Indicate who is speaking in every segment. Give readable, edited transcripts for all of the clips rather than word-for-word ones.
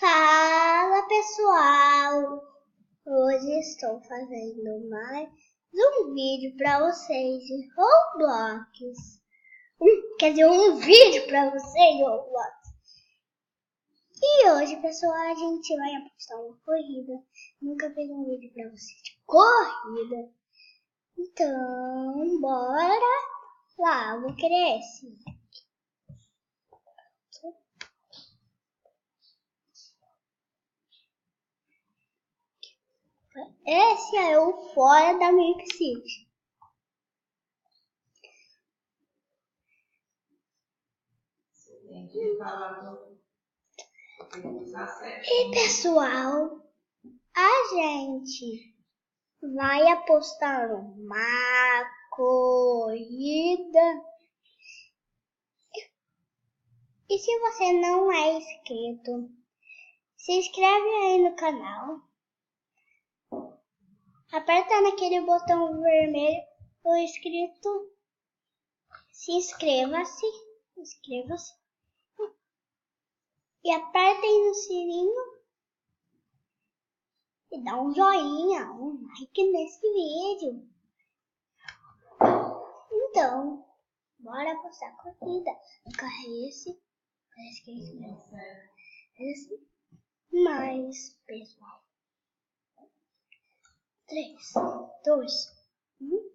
Speaker 1: Fala pessoal, hoje estou fazendo mais um vídeo para vocês de Roblox. Um vídeo para vocês de Roblox. E hoje pessoal, a gente vai apostar uma corrida. Nunca fiz um vídeo para vocês de corrida. Então, bora lá, vou querer esse. Esse é o fora da meepcity. E pessoal, a gente vai apostar uma corrida. E se você não é inscrito, se inscreve aí no canal. Aperta naquele botão vermelho, o inscrito. Se inscreva-se. E apertem no sininho. E dá um joinha, um like nesse vídeo. Então, bora apostar a corrida. Nunca esse. Parece que é esse mesmo. Esse. Mais, pessoal. 3, 2, 1.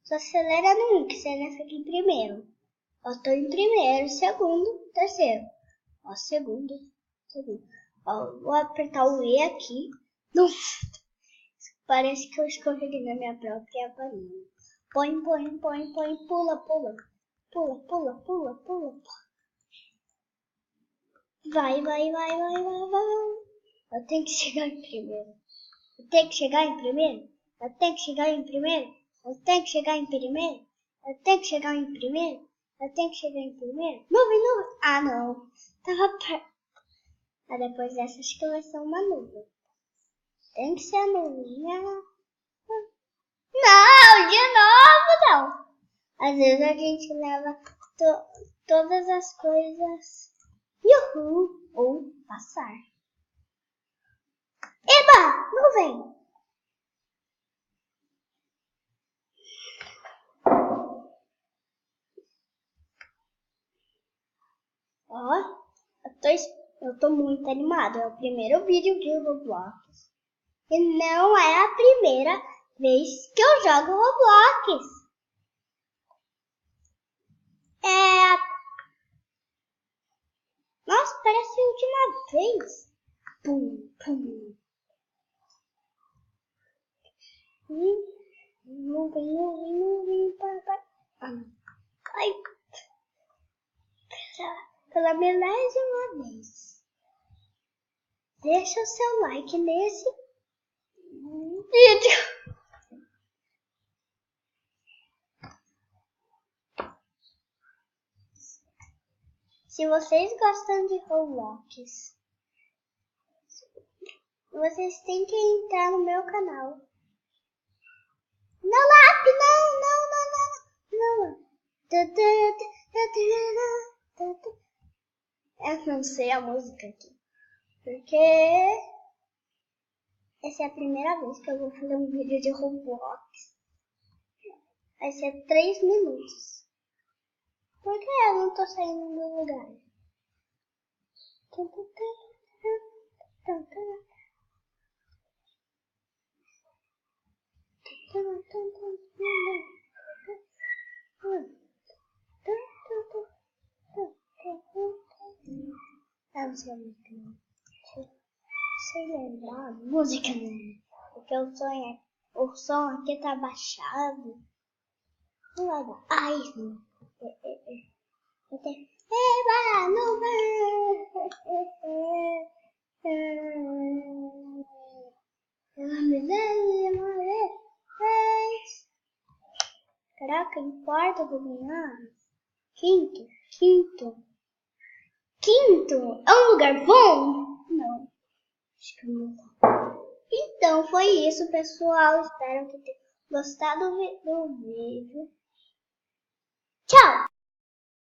Speaker 1: Só acelera no 1, que você não fica em primeiro. Eu tô em primeiro, segundo, terceiro. Ó, segundo. Ó, vou apertar o E aqui. Nossa, parece que eu escorreguei na minha própria panela. Põe, pula. Pula. Vai. Eu tenho que chegar em primeiro. Eu tenho que chegar em primeiro. Nuvem. Ah, não. Tava perto. Ah, depois dessa, acho que vai ser uma nuvem. Tem que ser a nuvem. Não, de novo não. Às vezes a gente leva todas as coisas. Uhul. Ou passar. Eba, nuvem. Ó, eu tô muito animada. É o primeiro vídeo de Roblox. E não é a primeira vez que eu jogo Roblox. Nossa, parece a última vez. Pum. Nuvem. Ai, pela milésima vez. Deixa o seu like nesse vídeo. Se vocês gostam de Roblox, vocês têm que entrar no meu canal. Não, eu não sei a música aqui. Porque essa é a primeira vez que eu vou fazer um vídeo de Roblox. Vai ser 3 minutos. Por que eu não tô saindo do meu lugar? Ah, não sei a música não. Sei lembrar a música não. Porque o som aqui tá baixado. Não vai dar. Ai, não. Eba, nuvem! Pela milésima vez. Caraca, importa do ganhar. Quinto. É um lugar bom? Não. Acho que não tá. Então foi isso, pessoal. Espero que tenham gostado do vídeo. Tchau!